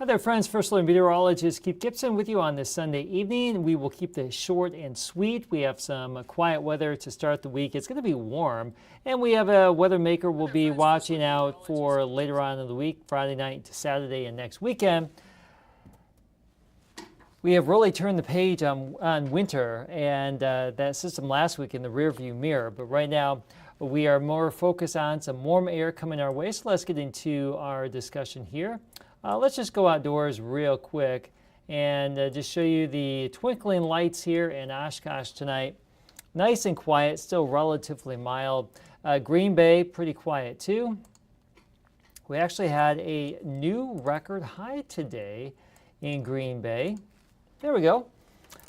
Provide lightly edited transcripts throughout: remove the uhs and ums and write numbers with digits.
Hi there, friends. First Alert meteorologist Keith Gibson with you on this Sunday evening. We will keep this short and sweet. We have some quiet weather to start the week. It's going to be warm, and we have a weather maker we'll be watching out for later on in the week, Friday night to Saturday and next weekend. We have really turned the page on winter and that system last week in the rearview mirror, but right now we are more focused on some warm air coming our way. So let's get into our discussion here. Let's just go outdoors real quick and just show you the twinkling lights here in Oshkosh tonight. Nice and quiet, still relatively mild. Green Bay, pretty quiet too. We actually had a new record high today in Green Bay. There we go.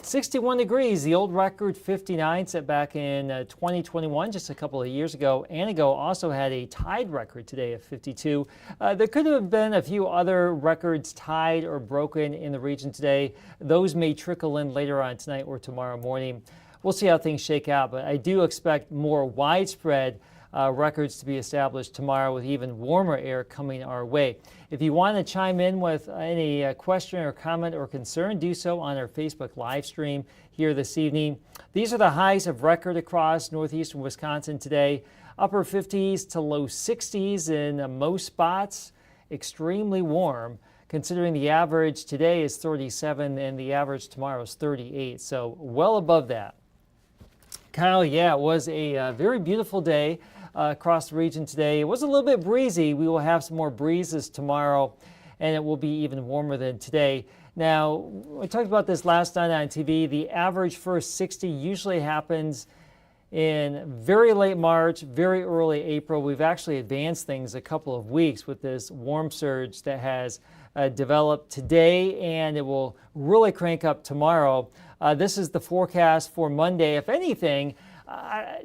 61 degrees, the old record 59 set back in 2021, just a couple of years ago. Anago also had a tied record today of 52. There could have been a few other records tied or broken in the region today. Those may trickle in later on tonight or tomorrow morning. We'll see how things shake out, but I do expect more widespread records to be established tomorrow with even warmer air coming our way. If you want to chime in with any question or comment or concern, do so on our Facebook live stream here this evening. These are the highs of record across northeastern Wisconsin today. Upper 50s to low 60s in most spots. Extremely warm, considering the average today is 37 and the average tomorrow is 38. So well above that. Kyle, yeah, it was a very beautiful day across the region today. It was a little bit breezy. We will have some more breezes tomorrow, and it will be even warmer than today. Now, we talked about this last night on TV. The average first 60 usually happens in very late March, very early April. We've actually advanced things a couple of weeks with this warm surge that has developed today, and it will really crank up tomorrow. This is the forecast for Monday. If anything,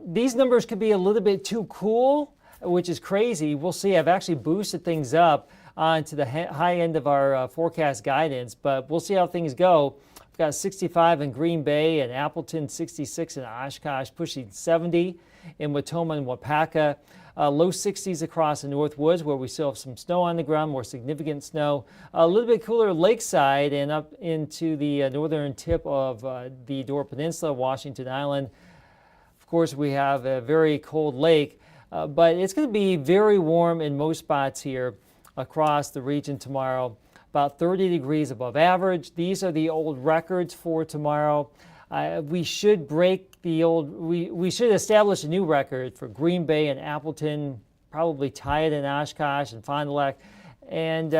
these numbers could be a little bit too cool, which is crazy. We'll see. I've actually boosted things up onto the high end of our forecast guidance, but we'll see how things go. We've got 65 in Green Bay and Appleton, 66 in Oshkosh, pushing 70 in Watoma and Wapaka. Low 60s across the North Woods, where we still have some snow on the ground, more significant snow. A little bit cooler lakeside and up into the northern tip of the Door Peninsula, Washington Island. Of course, we have a very cold lake, but it's going to be very warm in most spots here across the region tomorrow. About 30 degrees above average. These are the old records for tomorrow. We should break the old, we should establish a new record for Green Bay and Appleton, probably tie it in Oshkosh and Fond du Lac. And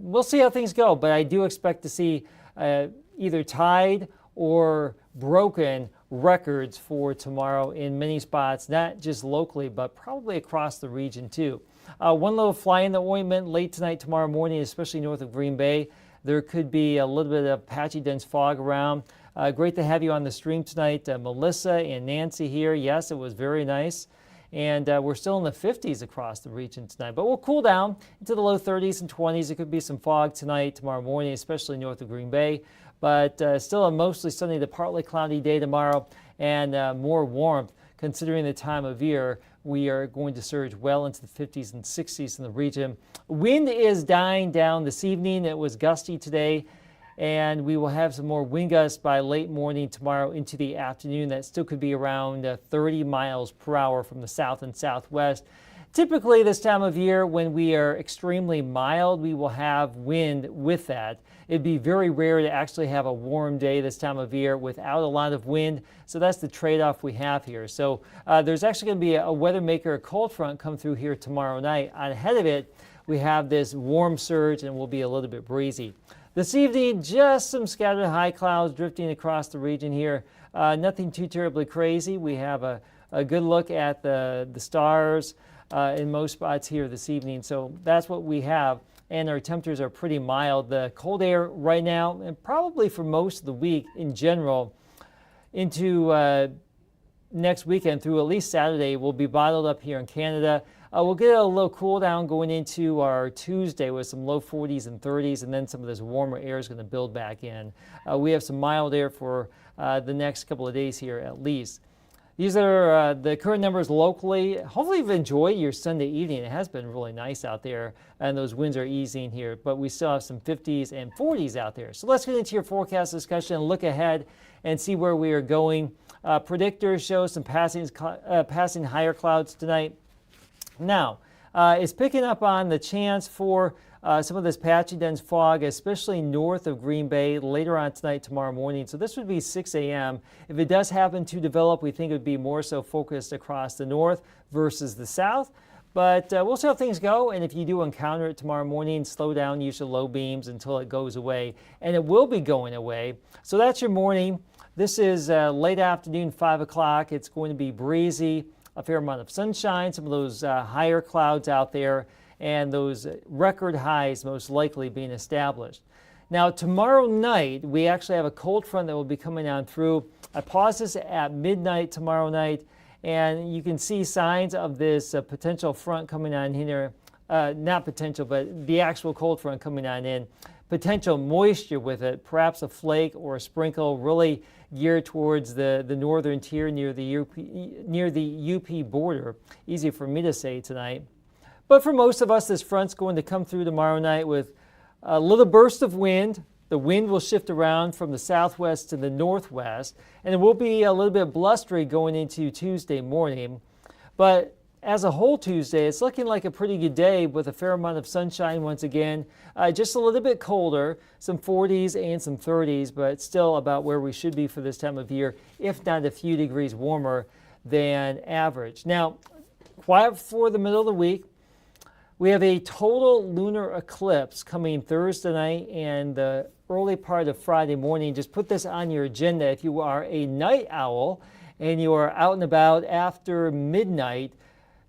we'll see how things go, but I do expect to see either tied or broken records for tomorrow in many spots, not just locally, but probably across the region too. One little fly in the ointment late tonight, tomorrow morning, especially north of Green Bay. There could be a little bit of patchy dense fog around. Great to have you on the stream tonight, Melissa and Nancy here. Yes, it was very nice. And we're still in the 50s across the region tonight, but we'll cool down into the low 30s and 20s. It could be some fog tonight, tomorrow morning, especially north of Green Bay. But still a mostly sunny to partly cloudy day tomorrow, and more warmth considering the time of year. We are going to surge well into the 50s and 60s in the region. Wind is dying down this evening. It was gusty today, and we will have some more wind gusts by late morning tomorrow into the afternoon. That still could be around 30 miles per hour from the south and southwest. Typically this time of year, when we are extremely mild, we will have wind with that. It'd be very rare to actually have a warm day this time of year without a lot of wind. So that's the trade-off we have here. So there's actually going to be a weather maker, a cold front come through here tomorrow night. Ahead of it, we have this warm surge and will be a little bit breezy. This evening, just some scattered high clouds drifting across the region here. Nothing too terribly crazy. We have a good look at the stars in most spots here this evening. So that's what we have. And our temperatures are pretty mild. The cold air right now, and probably for most of the week in general, into next weekend through at least Saturday, will be bottled up here in Canada. We'll get a little cool down going into our Tuesday with some low 40s and 30s, and then some of this warmer air is going to build back in. We have some mild air for the next couple of days here at least. These are the current numbers locally. Hopefully you've enjoyed your Sunday evening. It has been really nice out there, and those winds are easing here, but we still have some 50s and 40s out there. So let's get into your forecast discussion and look ahead and see where we are going. Predictors show some passing higher clouds tonight. Now, it's picking up on the chance for some of this patchy dense fog, especially north of Green Bay later on tonight, tomorrow morning. So this would be 6 a.m. If it does happen to develop, we think it would be more so focused across the north versus the south. But we'll see how things go. And if you do encounter it tomorrow morning, slow down, use your low beams until it goes away. And it will be going away. So that's your morning. This is late afternoon, 5 o'clock. It's going to be breezy, a fair amount of sunshine, some of those higher clouds out there, and those record highs most likely being established. Now, tomorrow night, we actually have a cold front that will be coming on through. I paused this at midnight tomorrow night, and you can see signs of this potential front coming on here. Not potential, but the actual cold front coming on in. Potential moisture with it, perhaps a flake or a sprinkle, really geared towards the northern tier near the UP border. Easy for me to say tonight. But for most of us, this front's going to come through tomorrow night with a little burst of wind. The wind will shift around from the southwest to the northwest, and it will be a little bit blustery going into Tuesday morning. But as a whole Tuesday, it's looking like a pretty good day with a fair amount of sunshine once again. Just a little bit colder, some 40s and some 30s, but still about where we should be for this time of year, if not a few degrees warmer than average. Now, quiet for the middle of the week. We have a total lunar eclipse coming Thursday night and the early part of Friday morning. Just put this on your agenda if you are a night owl and you are out and about after midnight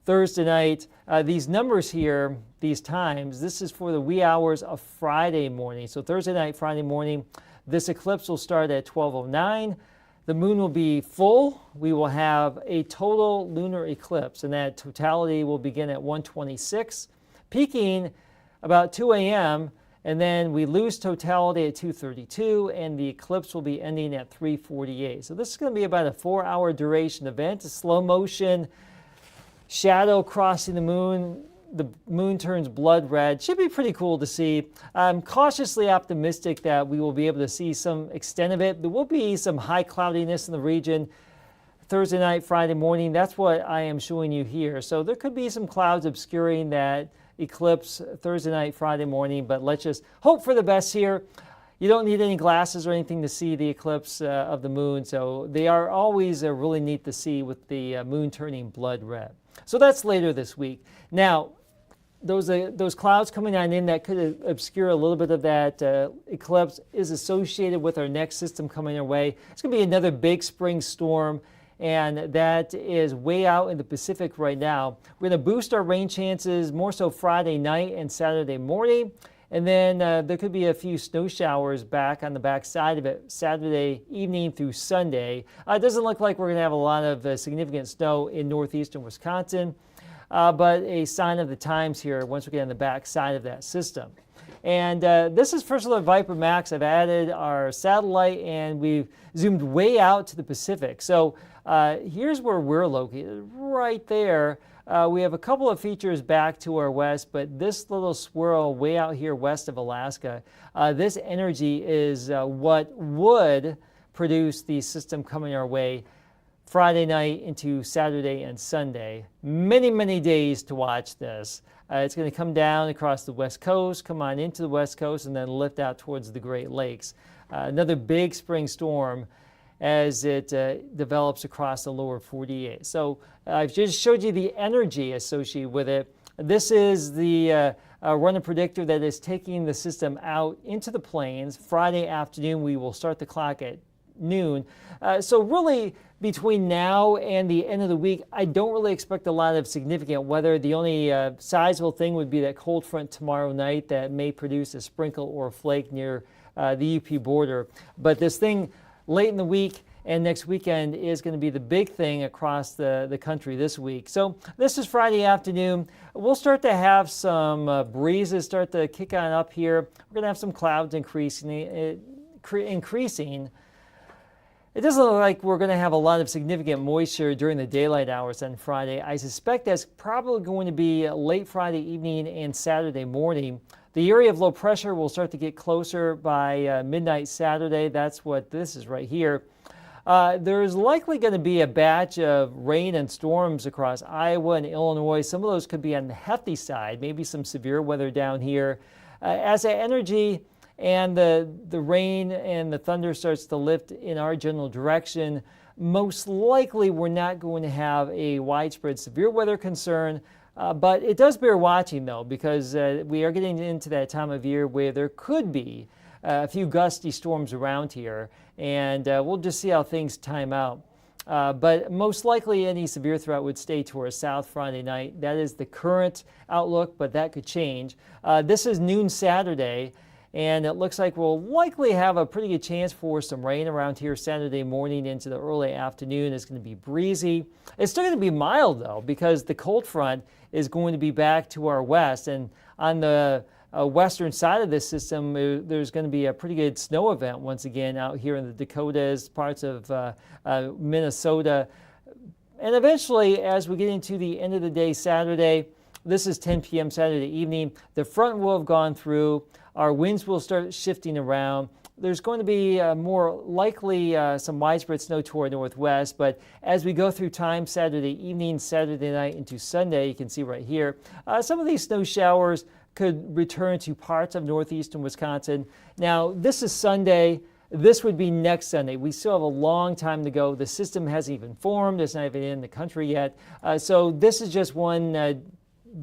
Thursday night. These numbers here, these times, this is for the wee hours of Friday morning. So Thursday night, Friday morning, this eclipse will start at 12:09. The moon will be full. We will have a total lunar eclipse, and that totality will begin at 1:26, peaking about 2 a.m., and then we lose totality at 2:32, and the eclipse will be ending at 3:48. So this is going to be about a 4-hour duration event, a slow motion shadow crossing the moon. The moon turns blood red. Should be pretty cool to see. I'm cautiously optimistic that we will be able to see some extent of it. There will be some high cloudiness in the region Thursday night, Friday morning. That's what I am showing you here. So there could be some clouds obscuring that eclipse Thursday night, Friday morning, but let's just hope for the best here. You don't need any glasses or anything to see the eclipse of the moon, so they are always really neat to see with the moon turning blood red. So that's later this week. Now, those clouds coming on in that could obscure a little bit of that eclipse is associated with our next system coming our way. It's going to be another big spring storm, and that is way out in the Pacific right now. We're going to boost our rain chances more so Friday night and Saturday morning, and then there could be a few snow showers back on the back side of it Saturday evening through Sunday. It doesn't look like we're going to have a lot of significant snow in northeastern Wisconsin. But a sign of the times here once we get on the back side of that system. And this is First Alert Viper Max. I've added our satellite and we've zoomed way out to the Pacific. So here's where we're located, right there. We have a couple of features back to our west, but this little swirl way out here west of Alaska, this energy is what would produce the system coming our way Friday night into Saturday and Sunday. Many, many days to watch this. It's going to come down across the west coast, come on into the west coast, and then lift out towards the Great Lakes. Another big spring storm as it develops across the lower 48. So I've just showed you the energy associated with it. This is the runner predictor that is taking the system out into the plains. Friday afternoon, we will start the clock at noon. So really, between now and the end of the week, I don't really expect a lot of significant weather. The only sizable thing would be that cold front tomorrow night that may produce a sprinkle or a flake near the UP border. But this thing late in the week and next weekend is going to be the big thing across the country this week. So this is Friday afternoon. We'll start to have some breezes start to kick on up here. We're going to have some clouds increasing. It doesn't look like we're going to have a lot of significant moisture during the daylight hours on Friday. I suspect that's probably going to be late Friday evening and Saturday morning. The area of low pressure will start to get closer by midnight Saturday. That's what this is right here. There's likely going to be a batch of rain and storms across Iowa and Illinois. Some of those could be on the hefty side, maybe some severe weather down here. As the energy and the rain and the thunder starts to lift in our general direction, most likely we're not going to have a widespread severe weather concern. But it does bear watching, though, because we are getting into that time of year where there could be a few gusty storms around here, and we'll just see how things time out. But most likely any severe threat would stay to our south Friday night. That is the current outlook, but that could change. This is noon Saturday, and it looks like we'll likely have a pretty good chance for some rain around here Saturday morning into the early afternoon. It's going to be breezy. It's still going to be mild, though, because the cold front is going to be back to our west. And on the western side of this system, there's going to be a pretty good snow event once again out here in the Dakotas, parts of Minnesota. And eventually, as we get into the end of the day Saturday, this is 10 p.m. Saturday evening, the front will have gone through. Our winds will start shifting around. There's going to be more likely some widespread snow toward northwest, but as we go through time Saturday evening, Saturday night into Sunday, you can see right here, some of these snow showers could return to parts of northeastern Wisconsin. Now, this is Sunday. This would be next Sunday. We still have a long time to go. The system hasn't even formed. It's not even in the country yet. So this is just one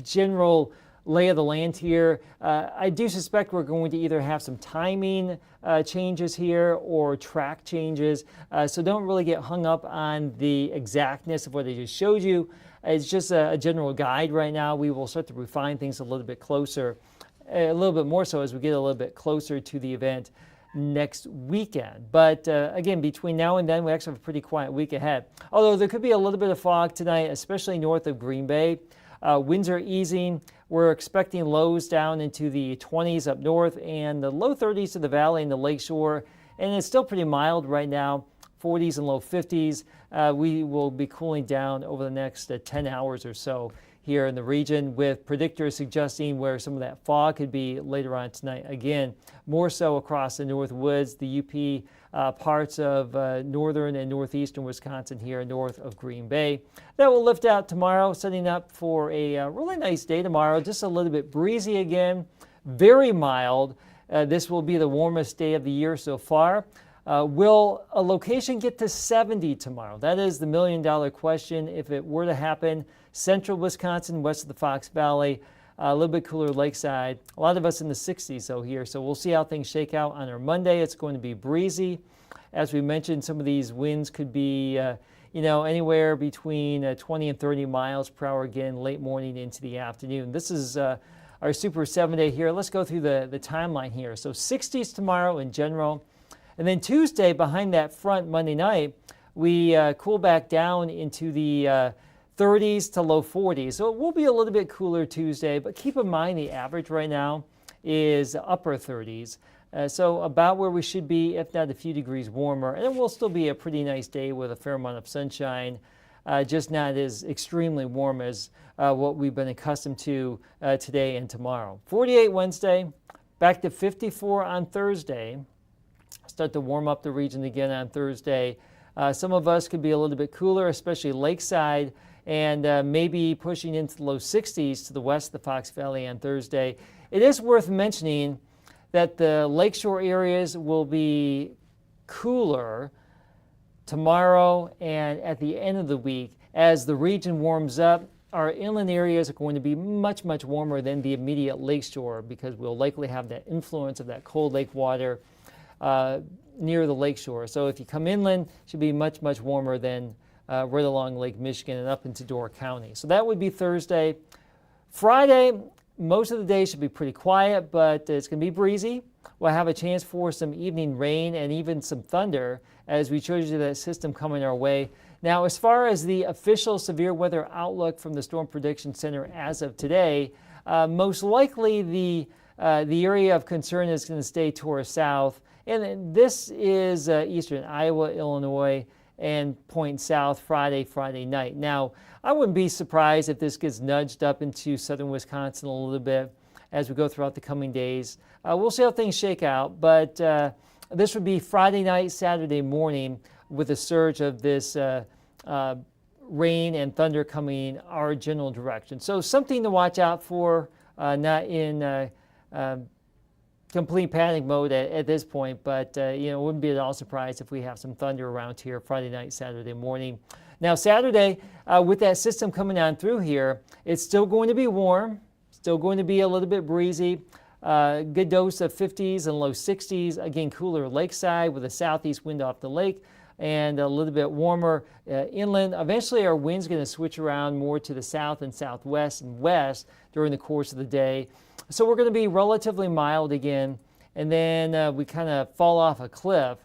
general lay of the land here. I do suspect we're going to either have some timing changes here or track changes. So don't really get hung up on the exactness of what I just showed you. It's just a general guide right now. We will start to refine things a little bit closer, a little bit more so as we get a little bit closer to the event next weekend. But again, between now and then, we actually have a pretty quiet week ahead. Although there could be a little bit of fog tonight, especially north of Green Bay. Winds are easing. We're expecting lows down into the 20s up north and the low 30s to the valley and the lakeshore. And it's still pretty mild right now, 40s and low 50s. We will be cooling down over the next 10 hours or so here in the region, with predictors suggesting where some of that fog could be later on tonight. Again, more so across the North Woods, the UP, parts of northern and northeastern Wisconsin here north of Green Bay. That will lift out tomorrow, setting up for a really nice day tomorrow. Just a little bit breezy again, very mild. This will be the warmest day of the year so far. Will a location get to 70 tomorrow? That is the million-dollar question. If it were to happen, central Wisconsin, west of the Fox Valley, a little bit cooler lakeside. A lot of us in the 60s though here. So we'll see how things shake out on our Monday. It's going to be breezy. As we mentioned, some of these winds could be anywhere between 20 and 30 miles per hour again, late morning into the afternoon. This is our Super 7-day here. Let's go through the timeline here. So 60s tomorrow in general. And then Tuesday, behind that front Monday night, we cool back down into the 30s to low 40s. So it will be a little bit cooler Tuesday, but keep in mind the average right now is upper 30s. So about where we should be, if not a few degrees warmer. And it will still be a pretty nice day with a fair amount of sunshine, just not as extremely warm as what we've been accustomed to today and tomorrow. 48 Wednesday, back to 54 on Thursday. Start to warm up the region again on Thursday. Some of us could be a little bit cooler, especially lakeside, and maybe pushing into the low 60s to the west of the Fox Valley on Thursday. It is worth mentioning that the lakeshore areas will be cooler tomorrow and at the end of the week. As the region warms up, our inland areas are going to be much, much warmer than the immediate lakeshore, because we'll likely have that influence of that cold lake water near the lakeshore. So if you come inland, it should be much, much warmer than right along Lake Michigan and up into Door County. So that would be Thursday. Friday, most of the day should be pretty quiet, but it's going to be breezy. We'll have a chance for some evening rain and even some thunder as we showed you that system coming our way. Now, as far as the official severe weather outlook from the Storm Prediction Center as of today, most likely the area of concern is going to stay to our south, And then this is eastern Iowa, Illinois, and pointing south Friday night. Now, I wouldn't be surprised if this gets nudged up into southern Wisconsin a little bit as we go throughout the coming days. We'll see how things shake out, but this would be Friday night, Saturday morning with a surge of this rain and thunder coming our general direction. So something to watch out for, not in complete panic mode at this point, but wouldn't be at all surprised if we have some thunder around here Friday night, Saturday morning. Now Saturday, with that system coming on through here, it's still going to be warm, still going to be a little bit breezy. Good dose of 50s and low 60s. Again, cooler lakeside with a southeast wind off the lake and a little bit warmer inland. Eventually, our wind's going to switch around more to the south and southwest and west during the course of the day. So we're going to be relatively mild again, and then we kind of fall off a cliff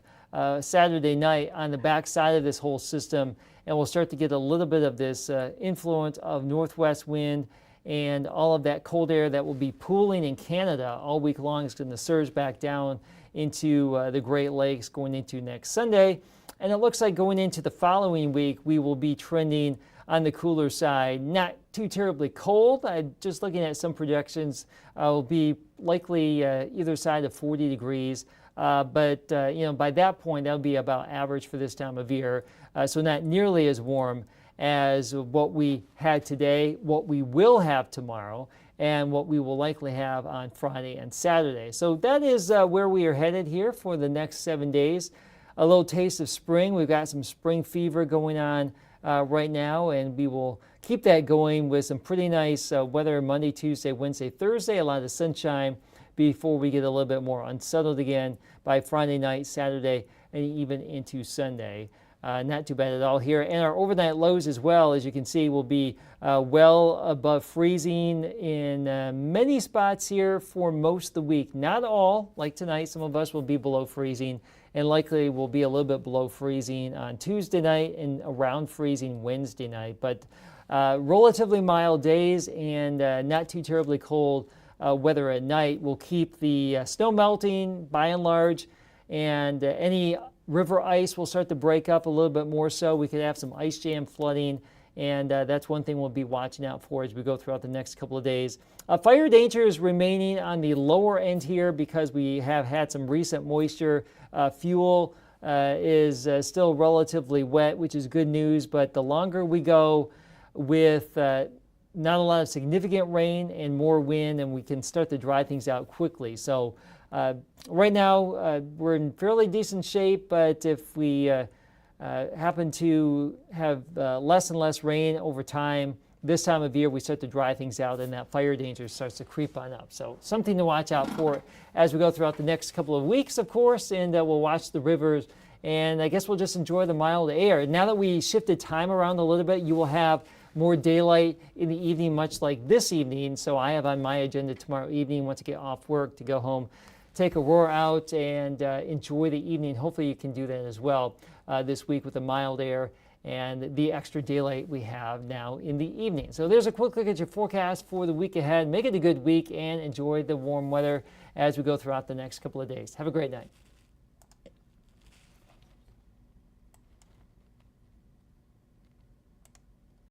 Saturday night on the back side of this whole system, and we'll start to get a little bit of this influence of northwest wind and all of that cold air that will be pooling in Canada all week long is going to surge back down into the Great Lakes going into next Sunday. And it looks like going into the following week, we will be trending on the cooler side. Not too terribly cold. Just looking at some projections, will be likely either side of 40 degrees. But by that point, that'll be about average for this time of year. So not nearly as warm as what we had today, what we will have tomorrow, and what we will likely have on Friday and Saturday. So that is where we are headed here for the next 7 days. A little taste of spring. We've got some spring fever going on right now, and we will keep that going with some pretty nice weather Monday, Tuesday, Wednesday, Thursday, a lot of sunshine before we get a little bit more unsettled again by Friday night, Saturday, and even into Sunday. Not too bad at all here. And our overnight lows as well, as you can see, will be well above freezing in many spots here for most of the week. Not all, like tonight, some of us will be below freezing, and likely will be a little bit below freezing on Tuesday night and around freezing Wednesday night. But relatively mild days and not too terribly cold weather at night will keep the snow melting by and large, and any river ice will start to break up a little bit more so. We could have some ice jam flooding, and that's one thing we'll be watching out for as we go throughout the next couple of days. Fire danger is remaining on the lower end here because we have had some recent moisture. Fuel is still relatively wet, which is good news, but the longer we go with not a lot of significant rain and more wind, and we can start to dry things out quickly. So right now, we're in fairly decent shape, but if we happen to have less and less rain over time, this time of year we start to dry things out and that fire danger starts to creep on up. So something to watch out for as we go throughout the next couple of weeks, of course, and we'll watch the rivers, and I guess we'll just enjoy the mild air. Now that we shifted time around a little bit, you will have more daylight in the evening, much like this evening. So I have on my agenda tomorrow evening, once I get off work, to go home, take Aurora out, and enjoy the evening. Hopefully you can do that as well this week with the mild air and the extra daylight we have now in the evening. So there's a quick look at your forecast for the week ahead. Make it a good week and enjoy the warm weather as we go throughout the next couple of days. Have a great night.